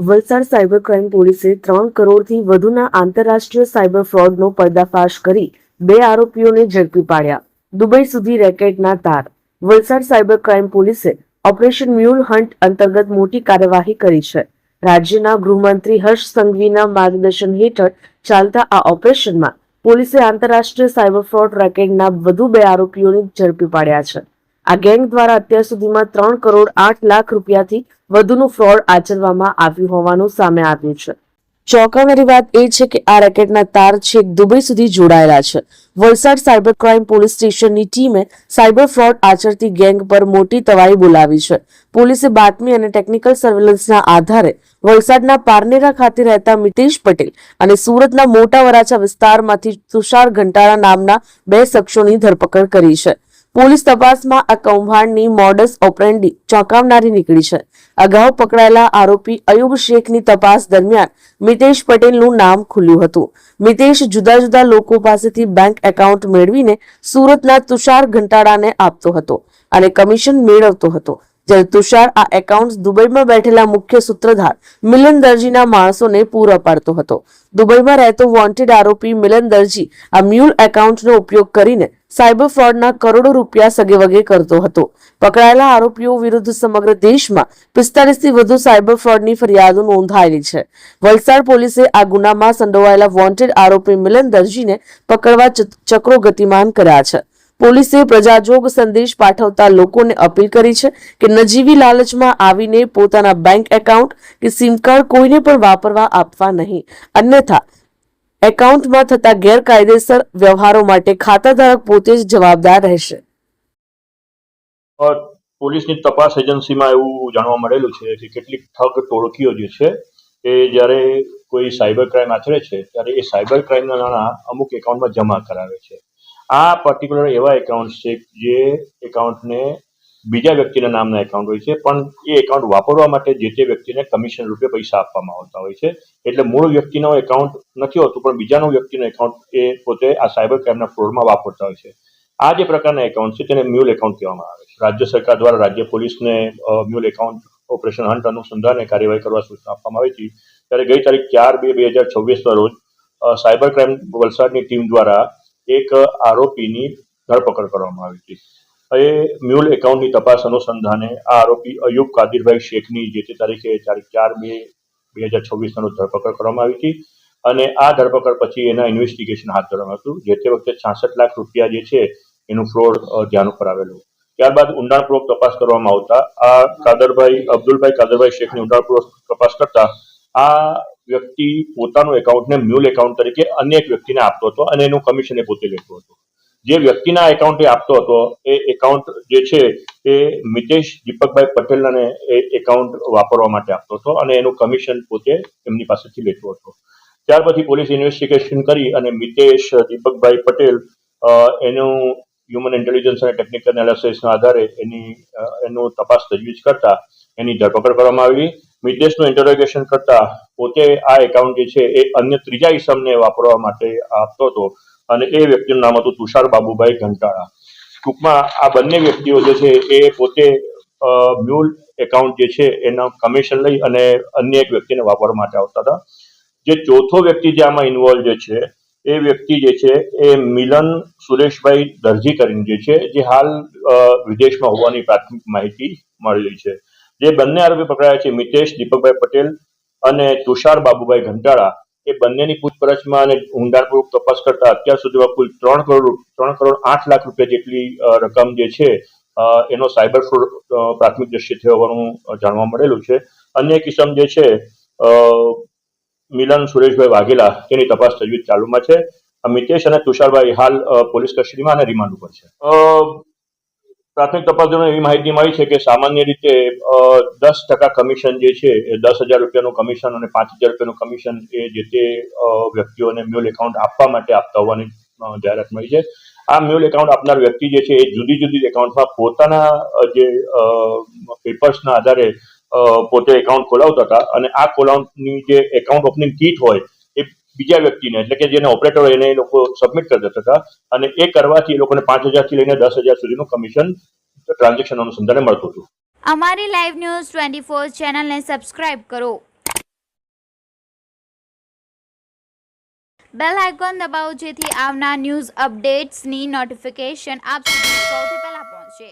Valsad cyber crime પોલીસે 3 કરોડથી વધુના આંતરરાષ્ટ્રીય સાયબર ફ્રોડનો પર્દાફાશ કરી 2 આરોપીઓને ઝડપી પાડ્યા. દુબઈ સુધી રેકેટના તાર. વલસાડ સાયબર ક્રાઇમ પોલીસે ઓપરેશન મ્યુલ હન્ટ અંતર્ગત મોટી કાર્યવાહી કરી છે. રાજ્યના ગૃહમંત્રી હર્ષ સંઘવીના માર્ગદર્શન હેઠળ ચાલતા આ ઓપરેશનમાં પોલીસે આંતરરાષ્ટ્રીય સાયબર ફ્રોડ રેકેટના વધુ 2 આરોપીઓને ઝડપી પાડ્યા છે. આ ગેંગ દ્વારા અત્યાર સુધીમાં 3 કરોડ 8 લાખ રૂપિયાથી વધુનું ફ્રોડ આચરવામાં આવ્યું હોવાનું સામે આવ્યું છે. ચોંકાવનારી વાત એ છે કે આ રેકેટના તાર છેક દુબઈ સુધી જોડાયેલા છે. વલસાડ સાયબર ક્રાઇમ પોલીસ સ્ટેશનની ટીમે સાયબર ફ્રોડ આચરતી ગેંગ પર મોટી તવાઈ બોલાવી છે. પોલીસે બાતમી અને ટેકનિકલ સર્વેલન્સના આધારે વલસાડના પારનેરા ખાતે રહેતા મિતેશ પટેલ અને સુરતના મોટા વરાછા વિસ્તારમાંથી તુષાર ઘંટાળા નામના 2 શખ્સોની ધરપકડ કરી છે. પોલીસ તપાસમાં આ કૌભાંડની મોડસ ઓપરેન્ડી ચોંકાવનારી નીકળી છે. અગાઉ પકડાયેલા આરોપી અયુબ શેખની તપાસ દરમિયાન મિતેશ પટેલનું નામ ખુલ્યું હતું. મિતેશ જુદા જુદા લોકો પાસેથી બેંક એકાઉન્ટ મેળવીને સુરતના તુષાર ઘંટાળાને આપતો હતો અને કમિશન મેળવતો હતો, જ્યારે તુષાર આ એકાઉન્ટ દુબઈમાં બેઠેલા મુખ્ય સૂત્રધાર મિલન દરજીના માણસોને પૂરા પાડતો હતો. દુબઈમાં રહેતો વોન્ટેડ આરોપી મિલન દરજી આ મ્યુલ એકાઉન્ટનો ઉપયોગ કરીને સાયબર ફ્રોડના કરોડો રૂપિયા સગેવગે કરતો હતો. પકડાયેલા આરોપીઓ વિરુદ્ધ સમગ્ર દેશમાં 45 થી વધુ સાયબર ફ્રોડની ફરિયાદો નોંધાયેલી છે. વલસાડ પોલીસે આ ગુનામાં સંડોવાયેલા વોન્ટેડ આરોપી મિલન દરજીને પકડવા ચક્રો ગતિમાન કર્યા છે. પોલીસે પ્રજાજોગ સંદેશ પાઠવતા લોકોને અપીલ કરી છે કે નજીવી લાલચમાં આવીને પોતાના બેંક એકાઉન્ટ કે સિમ કાર્ડ કોઈને પણ વાપરવા આપવા નહીં, અન્યથા એકાઉન્ટમાં થતા ગેરકાયદેસર વ્યવહારો માટે ખાતાધારક પોતે જ જવાબદાર રહેશે. પોલીસની તપાસ એજન્સીમાં એવું જાણવા મળેલું છે કે કેટલીક ઠગ ટોળકીઓ જે છે એ જ્યારે કોઈ સાયબર ક્રાઇમ આચરે છે ત્યારે એ સાયબર ક્રાઇમના નાણાં અમુક એકાઉન્ટમાં જમા કરાવે છે. આ પર્ટિક્યુલર એવા એકાઉન્ટ છે જે એકાઉન્ટને બીજા વ્યક્તિના નામના એકાઉન્ટ હોય છે, પણ એ એકાઉન્ટ વાપરવા માટે જે તે વ્યક્તિને કમિશન રૂપે પૈસા આપવામાં આવતા હોય છે. એટલે મૂળ વ્યક્તિનો એકાઉન્ટ નથી હોતું, પણ બીજાનો વ્યક્તિનો એકાઉન્ટ એ પોતે આ સાયબર ક્રાઇમના ફ્રોડમાં વાપરતા હોય છે. આ જે પ્રકારના એકાઉન્ટ છે તેને મ્યુલ એકાઉન્ટ કહેવામાં આવે છે. રાજ્ય સરકાર દ્વારા રાજ્ય પોલીસને મ્યુલ એકાઉન્ટ ઓપરેશન હન્ટ અનુસંધાને કાર્યવાહી કરવા સૂચના આપવામાં આવી હતી. ત્યારે ગઈ તારીખ 4/2/2024 રોજ સાયબર ક્રાઇમ વલસાડની ટીમ દ્વારા એક આરોપીની ધરપકડ કરવામાં આવી હતી. એ મ્યુલ એકાઉન્ટની તપાસ અનુસંધાને આ આરોપી અયુબ કાદિરભાઈ શેખની જે તે તારીખે 4/2/2024 રોજ ધરપકડ કરવામાં આવી હતી. અને આ ધરપકડ પછી એના ઇન્વેસ્ટિગેશન હાથ ધરવામાં હતું. જે તે વખતે 66 લાખ રૂપિયા જે છે એનું ફ્રોડ ધ્યાન ઉપર આવેલું. ત્યારબાદ ઊંડાણપૂર્વક તપાસ કરવામાં આવતા આ અબ્દુલભાઈ કાદરભાઈ શેખની ઊંડાણપૂર્વક તપાસ કરતા આ વ્યક્તિ પોતાનું એકાઉન્ટને મ્યુલ એકાઉન્ટ તરીકે અન્ય એક વ્યક્તિને આપતો હતો અને એનું કમિશન એ પોતે લેતો હતો. જે વ્યક્તિના એકાઉન્ટે આપતો હતો એ એકાઉન્ટ જે છે એ મિતેશ દીપકભાઈ પટેલને એ એકાઉન્ટ વાપરવા માટે આપતો હતો અને એનું કમિશન પોતે એમની પાસેથી લેતો હતો. ત્યાર પછી પોલીસ ઇન્વેસ્ટિગેશન કરી અને મિતેશ દીપકભાઈ પટેલ એનું હ્યુમન ઇન્ટેલિજન્સ અને ટેકનિકલ એનાલિસિસના આધારે એનું તપાસ તજવીજ કરતા એની ધરપકડ કરવામાં આવી. મિતેશનું ઇન્ટરોગેશન કરતા પોતે આ એકાઉન્ટ જે છે એ અન્ય ત્રીજા ઈસમને વાપરવા માટે આપતો હતો અને એ વ્યક્તિનું નામ હતું તુષાર બાબુભાઈ ઘંટાળા. ટૂંકમાં આ બંને વ્યક્તિઓ જે છે એ પોતે મ્યુલ એકાઉન્ટ જે છે એના કમિશન લઈ અને અન્ય એક વ્યક્તિને વાપરવા માટે આવતા હતા. જે ચોથો વ્યક્તિ જે આમાં ઇન્વોલ્વ જે છે એ વ્યક્તિ જે છે એ મિલન સુરેશભાઈ દરજી કરીને જે છે જે હાલ વિદેશમાં હોવાની પ્રાથમિક માહિતી મળેલી છે. જે બંને આરોપી પકડાયા છે મિતેશ દીપકભાઈ પટેલ અને તુષાર બાબુભાઈ ઘંટાળા, એ બંનેની પૂછપરછમાં અને ઊંડાણપૂર્વક તપાસ કરતા અત્યાર સુધીમાં કુલ 3 કરોડ 8 લાખ રૂપિયા જેટલી રકમ જે છે એનો સાયબર ફ્રોડ પ્રાથમિક દ્રષ્ટિએ થયો હોવાનું જાણવા મળેલું છે. અન્ય કિસ્મ જે છે મિલન સુરેશભાઈ વાઘેલા તેની તપાસ તજવીજ ચાલુમાં છે. મિતેશ અને તુષારભાઈ હાલ પોલીસ કસ્ટડીમાં અને રિમાન્ડ ઉપર છે. પ્રાથમિક તપાસ દરમિયાન એવી માહિતી મળી છે કે સામાન્ય રીતે 10% કમિશન જે છે એ 10,000 રૂપિયાનું કમિશન અને 5,000 રૂપિયાનું કમિશન એ જે તે વ્યક્તિઓને મ્યુલ એકાઉન્ટ આપવા માટે આપતા હોવાની જાહેરાત મળી છે. આ મ્યુલ એકાઉન્ટ આપનાર વ્યક્તિ જે છે એ જુદી જુદી એકાઉન્ટમાં પોતાના જે પેપર્સના આધારે પોતે એકાઉન્ટ ખોલાવતા હતા અને આ ખોલાવની જે એકાઉન્ટ ઓપનિંગ કીટ હોય એ બીજા વ્યક્તિને એટલે કે જેને ઓપરેટર હોય એને એ લોકો સબમિટ કરી દેતા હતા અને એ કરવાથી એ લોકોને 5,000 થી લઈને 10,000 સુધીનું કમિશન ટ્રાન્ઝેક્શન અનુસંધાને મળતું હતું. અમારી લાઈવ ન્યૂઝ 24 ચેનલને સબસ્ક્રાઇબ કરો. બેલ આઇકોન દબાવો જેથી આવનાર ન્યૂઝ અપડેટ્સની નોટિફિકેશન આપ સુધી સૌથી પહેલા પહોંચે.